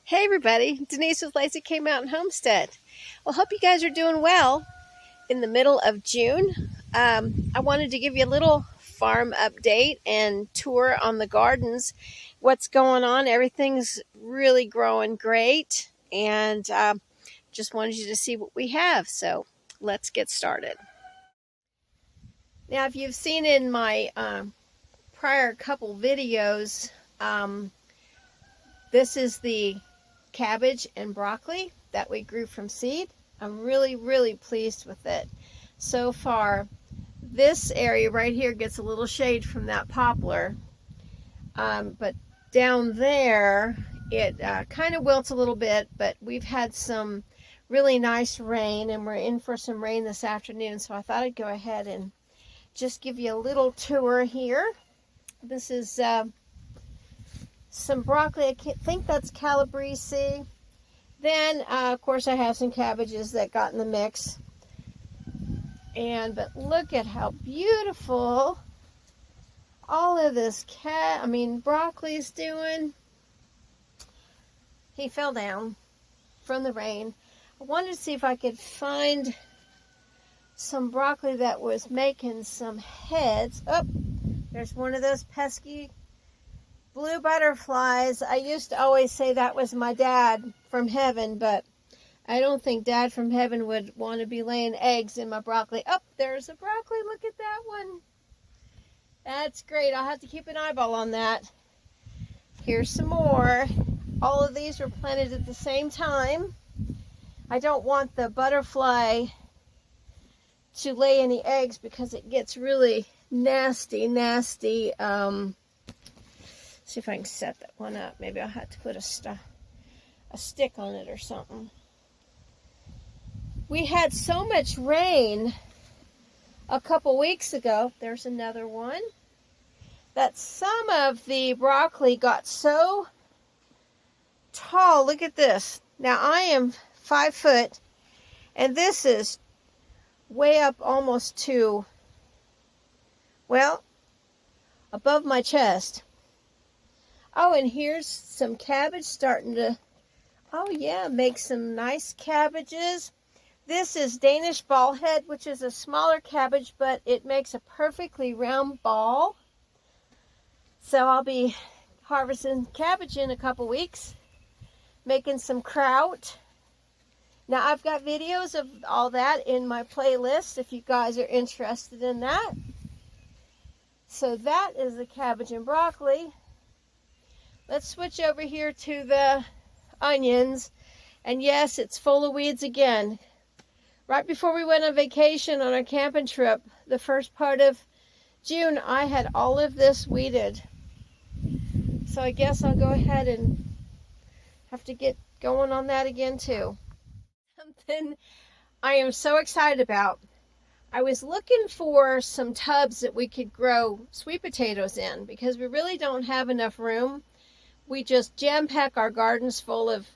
Hey everybody, Denise with Lazy K Mountain Homestead. Well, hope you guys are doing well in the middle of June. I wanted to give you a little farm update and tour on the gardens. What's going on? Everything's really growing great, and just wanted you to see what we have. So let's get started. Now, if you've seen in my prior couple videos, this is the cabbage and broccoli that we grew from seed. I'm really pleased with it so far. This area right here gets a little shade from that poplar, but down there it kind of wilts a little bit, but we've had some really nice rain and we're in for some rain this afternoon, so I thought I'd go ahead and just give you a little tour here. This is some broccoli. I think that's Calabrese. Then, of course, I have some cabbages that got in the mix. But look at how beautiful all of this broccoli's doing. He fell down from the rain. I wanted to see if I could find some broccoli that was making some heads. Oh, there's one of those pesky blue butterflies. I used to always say that was my dad from heaven, but I don't think Dad from heaven would want to be laying eggs in my broccoli. Oh, there's a broccoli. Look at that one. That's great. I'll have to keep an eyeball on that. Here's some more. All of these were planted at the same time. I don't want the butterfly to lay any eggs because it gets really nasty. See if I can set that one up. Maybe I'll have to put a stick on it or something. We had so much rain a couple weeks ago. There's another one. That some of the broccoli got so tall. Look at this. Now I am 5 foot, and this is way up almost to, well, above my chest. Oh, and here's some cabbage starting to, make some nice cabbages. This is Danish ballhead, which is a smaller cabbage, but it makes a perfectly round ball. So I'll be harvesting cabbage in a couple weeks, making some kraut. Now I've got videos of all that in my playlist if you guys are interested in that. So that is the cabbage and broccoli. Let's switch over here to the onions. And yes, it's full of weeds again. Right before we went on vacation on our camping trip, the first part of June, I had all of this weeded. So I guess I'll go ahead and have to get going on that again too. Something I am so excited about. I was looking for some tubs that we could grow sweet potatoes in because we really don't have enough room. We just jam-pack our gardens full of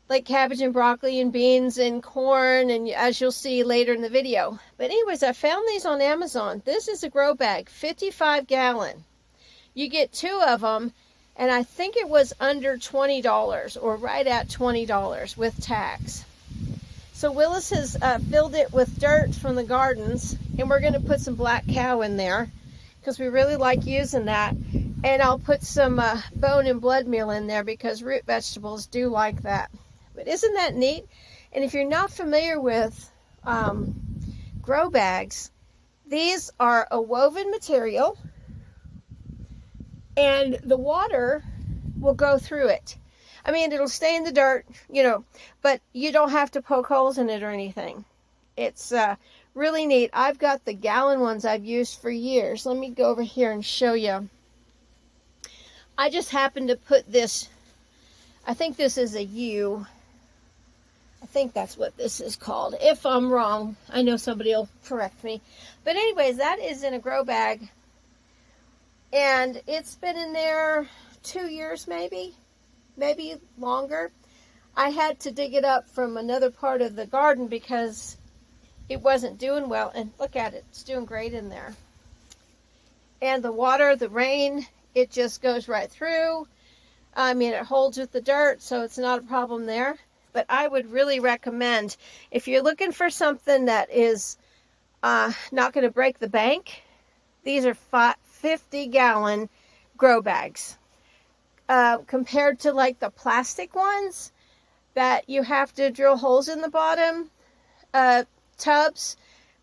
like cabbage and broccoli and beans and corn, and as you'll see later in the video. But anyways, I found these on Amazon. This is a grow bag, 55 gallon. You get 2 of them, and I think it was under $20 or right at $20 with tax. So Willis has filled it with dirt from the gardens, and we're going to put some black cow in there because we really like using that. And I'll put some bone and blood meal in there because root vegetables do like that. But isn't that neat? And if you're not familiar with grow bags, these are a woven material and the water will go through it. I mean, it'll stay in the dirt, but you don't have to poke holes in it or anything. It's really neat. I've got the gallon ones I've used for years. Let me go over here and show you. I just happened to put this, I think this is a U. I think that's what this is called. If I'm wrong, I know somebody will correct me. But anyways, that is in a grow bag. And it's been in there 2 years maybe longer. I had to dig it up from another part of the garden because it wasn't doing well. And look at it, it's doing great in there. And the water, the rain, it just goes right through. I mean, it holds with the dirt, so it's not a problem there. But I would really recommend, if you're looking for something that is not going to break the bank, these are 50-gallon grow bags. Compared to like the plastic ones that you have to drill holes in the bottom, tubs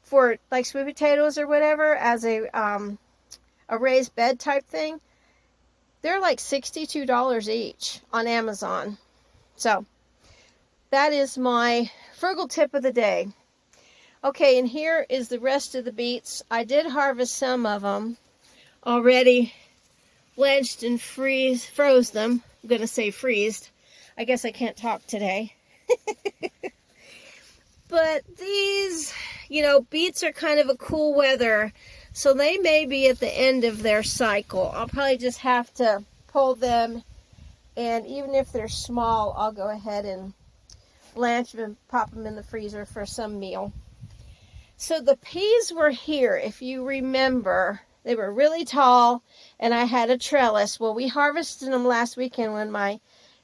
for like sweet potatoes or whatever as a raised bed type thing, they're like $62 each on Amazon. So that is my frugal tip of the day. Okay, and here is the rest of the beets. I did harvest some of them already, blanched and froze them. I'm going to say freezed. I guess I can't talk today. But these, beets are kind of a cool weather, so they may be at the end of their cycle. I'll probably just have to pull them, and even if they're small, I'll go ahead and blanch them and pop them in the freezer for some meal. So the peas were here, if you remember. They were really tall, and I had a trellis. Well, we harvested them last weekend when my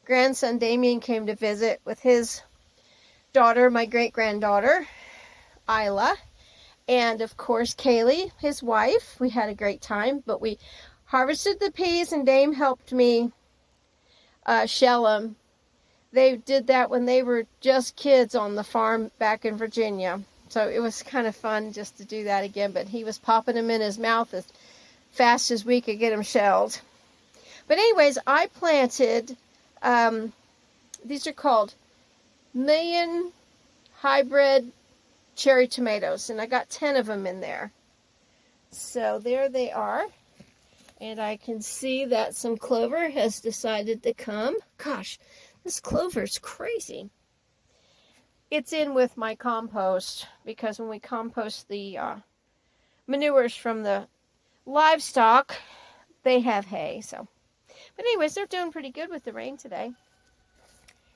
grandson Damien came to visit with his daughter, my great-granddaughter, Isla, and of course Kaylee, his wife. We had a great time, but we harvested the peas, and Dame helped me shell them. They did that when they were just kids on the farm back in Virginia. So it was kind of fun just to do that again, but he was popping them in his mouth as fast as we could get them shelled. But anyways, I planted, these are called Million Hybrid Cherry Tomatoes, and I got 10 of them in there. So there they are. And I can see that some clover has decided to come. Gosh, this clover's crazy. It's in with my compost, because when we compost the manures from the livestock, they have hay. So, but anyways, they're doing pretty good with the rain today.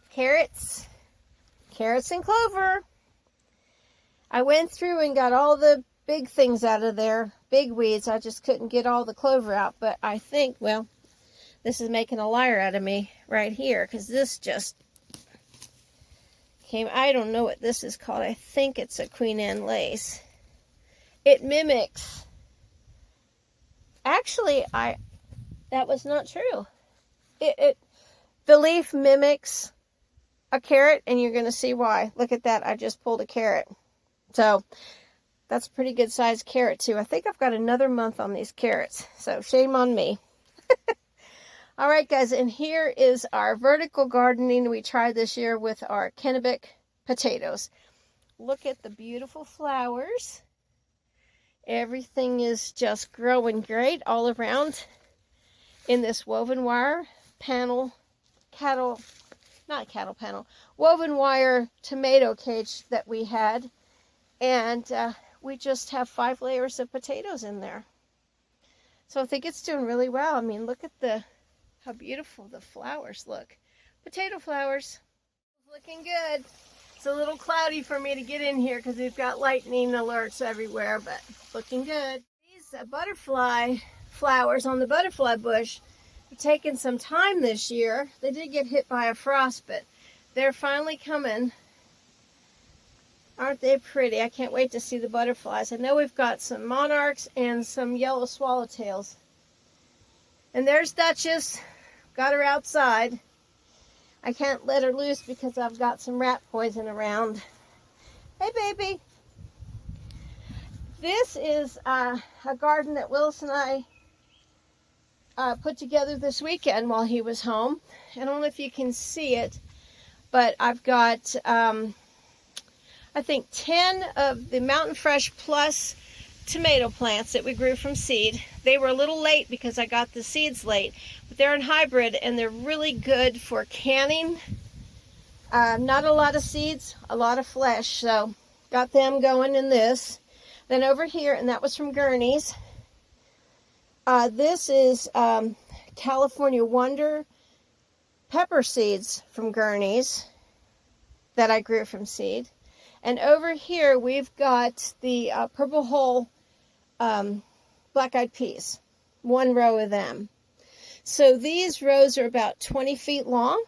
Carrots and clover. I went through and got all the big things out of there, big weeds. I just couldn't get all the clover out, but I think, well, this is making a liar out of me right here, because this just came. I don't know what this is called. I think it's a Queen Anne lace. It mimics. Actually, that was not true. The leaf mimics a carrot, and you're going to see why. Look at that. I just pulled a carrot. So that's a pretty good sized carrot too. I think I've got another month on these carrots, so shame on me. All right, guys, and here is our vertical gardening we tried this year with our Kennebec potatoes. Look at the beautiful flowers. Everything is just growing great all around in this woven wire woven wire tomato cage that we had. And we just have 5 layers of potatoes in there. So I think it's doing really well. I mean, look at how beautiful the flowers look. Potato flowers. Looking good. It's a little cloudy for me to get in here because we've got lightning alerts everywhere, but looking good. These butterfly flowers on the butterfly bush have taken some time this year. They did get hit by a frost, but they're finally coming. Aren't they pretty? I can't wait to see the butterflies. I know we've got some monarchs and some yellow swallowtails. And there's Duchess. Got her outside. I can't let her loose because I've got some rat poison around. Hey, baby. This is a garden that Willis and I put together this weekend while he was home. I don't know if you can see it, but I've got I think 10 of the Mountain Fresh Plus tomato plants that we grew from seed. They were a little late because I got the seeds late, but they're in hybrid and they're really good for canning. Not a lot of seeds, a lot of flesh, so got them going in this. Then over here, and that was from Gurney's. This is California Wonder pepper seeds from Gurney's that I grew from seed. And over here, we've got the Purple Hull black-eyed peas. 1 row of them. So these rows are about 20 feet long.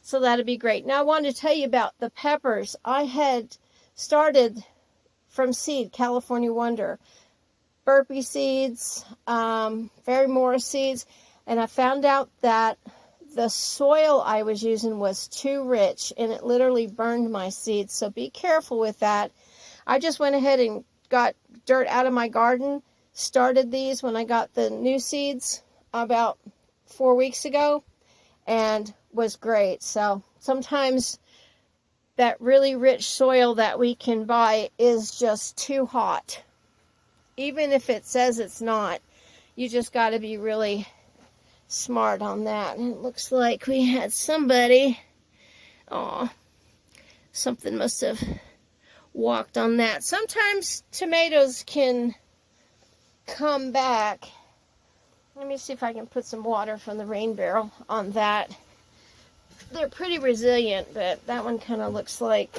So that'll be great. Now I wanted to tell you about the peppers. I had started from seed, California Wonder, burpee seeds, Fairy Morris seeds, and I found out that the soil I was using was too rich and it literally burned my seeds. So be careful with that. I just went ahead and got dirt out of my garden, started these when I got the new seeds about 4 weeks ago, and was great. So sometimes that really rich soil that we can buy is just too hot. Even if it says it's not, you just got to be really smart on that. And it looks like we had somebody, oh, something must have walked on that. Sometimes tomatoes can come back. Let me see if I can put some water from the rain barrel on that. They're pretty resilient, but that one kind of looks like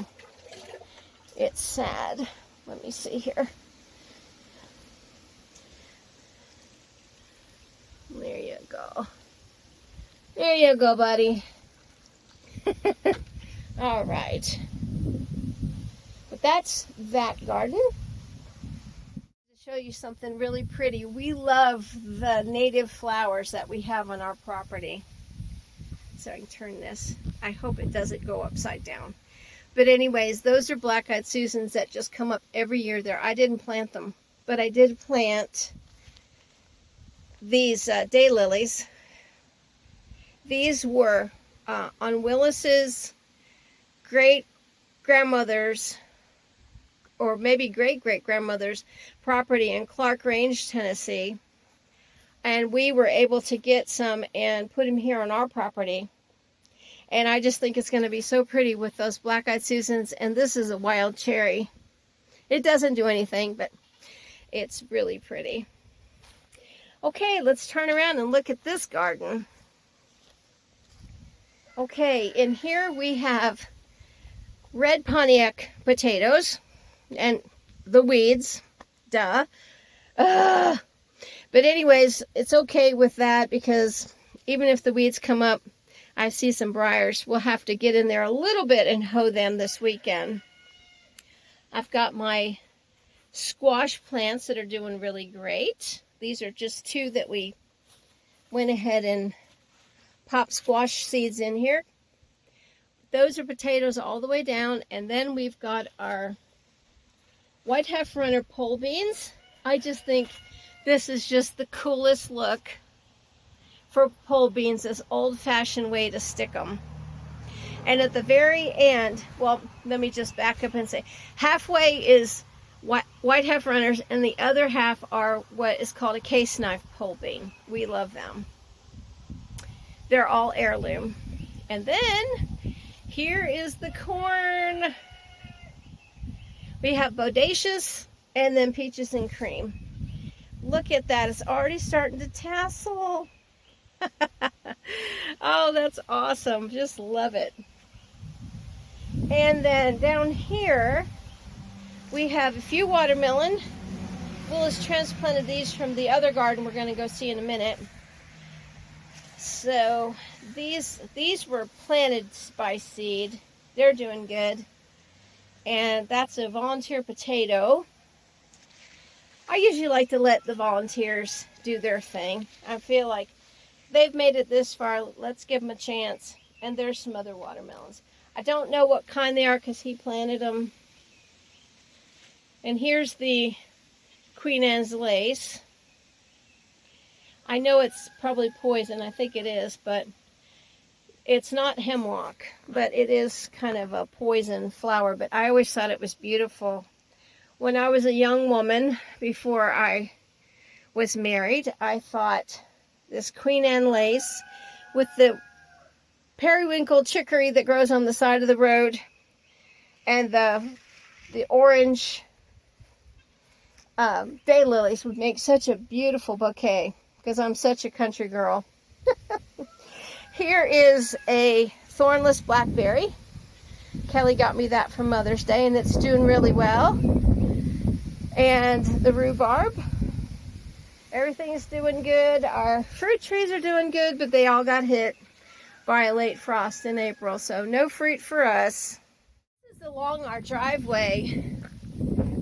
it's sad. Let me see here. There you go. There you go, buddy. All right. But that's that garden. To show you something really pretty. We love the native flowers that we have on our property. So I can turn this. I hope it doesn't go upside down. But anyways, those are black-eyed Susans that just come up every year there. I didn't plant them, but I did plant these daylilies. These were on Willis's great-grandmother's, or maybe great-great-grandmother's property in Clark Range, Tennessee. And we were able to get some and put them here on our property. And I just think it's going to be so pretty with those black-eyed Susans. And this is a wild cherry. It doesn't do anything, but it's really pretty. Okay, let's turn around and look at this garden. Okay, in here we have red Pontiac potatoes and the weeds. Duh. But anyways, it's okay with that because even if the weeds come up, I see some briars. We'll have to get in there a little bit and hoe them this weekend. I've got my squash plants that are doing really great. These are just two that we went ahead and popped squash seeds in here. Those are potatoes all the way down. And then we've got our white half runner pole beans. I just think this is just the coolest look for pole beans, this old-fashioned way to stick them. And at the very end, well, let me just back up and say, halfway is white half runners, and the other half are what is called a case knife pole bean. We love them. They're all heirloom. And then here is the corn. We have bodacious and then peaches and cream. Look at that. It's already starting to tassel. Oh, that's awesome. Just love it. And then down here, we have a few watermelon. Willis transplanted these from the other garden we're going to go see in a minute. So these were planted by seed. They're doing good. And that's a volunteer potato. I usually like to let the volunteers do their thing. I feel like they've made it this far. Let's give them a chance. And there's some other watermelons. I don't know what kind they are because he planted them. And here's the Queen Anne's lace. I know it's probably poison. I think it is, but it's not hemlock. But it is kind of a poison flower. But I always thought it was beautiful. When I was a young woman, before I was married, I thought this Queen Anne lace with the periwinkle chicory that grows on the side of the road and the orange daylilies would make such a beautiful bouquet because I'm such a country girl. Here is a thornless blackberry. Kelly got me that for Mother's Day and it's doing really well. And the rhubarb. Everything's doing good. Our fruit trees are doing good, but they all got hit by a late frost in April, so no fruit for us. This is along our driveway,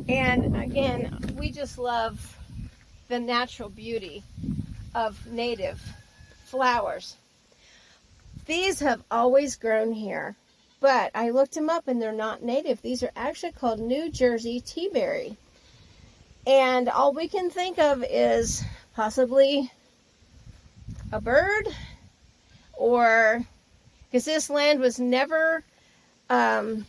and again, we just love the natural beauty of native flowers. These have always grown here, but I looked them up and they're not native. These are actually called New Jersey teaberry. And all we can think of is possibly a bird, or because this land was never had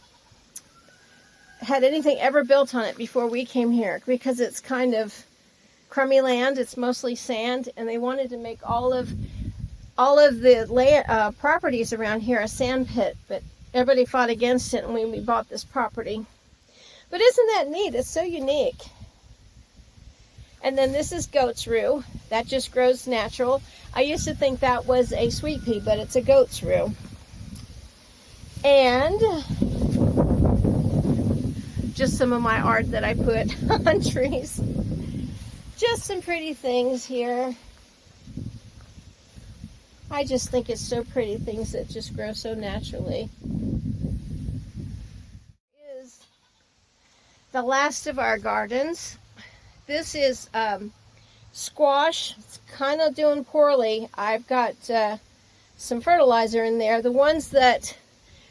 anything ever built on it before we came here, because it's kind of crummy land. It's mostly sand, and they wanted to make all of the land, properties around here a sand pit, but everybody fought against it when we bought this property. But isn't that neat? It's so unique. And then this is goat's rue. That just grows natural. I used to think that was a sweet pea, but it's a goat's rue. And just some of my art that I put on trees. Just some pretty things here. I just think it's so pretty, things that just grow so naturally. This is the last of our gardens. This is squash. It's kind of doing poorly. I've got some fertilizer in there. The ones that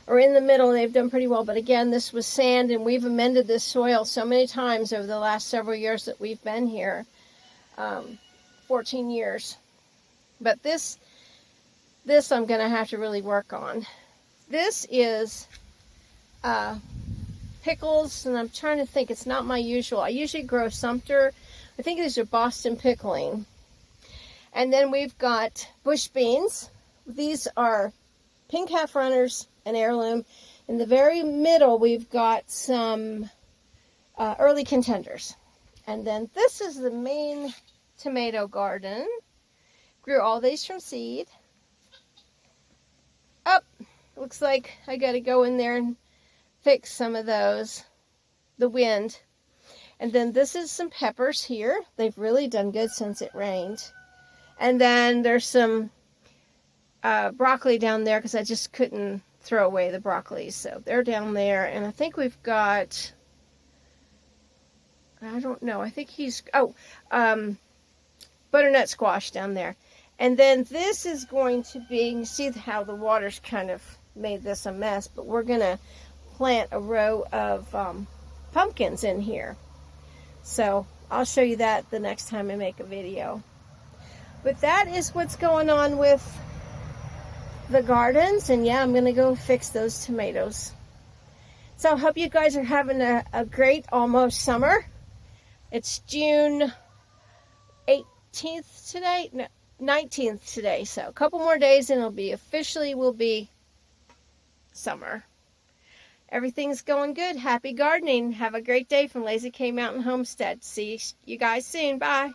are in the middle, they've done pretty well. But again, this was sand, and we've amended this soil so many times over the last several years that we've been here. 14 years. But this I'm going to have to really work on. This is pickles, and I'm trying to think. It's not my usual. I usually grow Sumter. I think these are Boston pickling. And then we've got bush beans. These are pink half runners and heirloom. In the very middle, we've got some early contenders. And then this is the main tomato garden. Grew all these from seed. Looks like I got to go in there and fix some of those. The wind. And then this is some peppers here. They've really done good since it rained. And then there's some broccoli down there, because I just couldn't throw away the broccoli. So they're down there. And I think we've got, I don't know, I think he's, butternut squash down there. And then this is going to be, you see how the water's kind of made this a mess, but we're going to plant a row of pumpkins in here. So I'll show you that the next time I make a video. But that is what's going on with the gardens. And yeah, I'm going to go fix those tomatoes. So I hope you guys are having a great almost summer. It's June 18th today. No, 19th today. So a couple more days and it'll be officially will be summer. Everything's going good. Happy gardening. Have a great day from Lazy K Mountain Homestead. See you guys soon. Bye.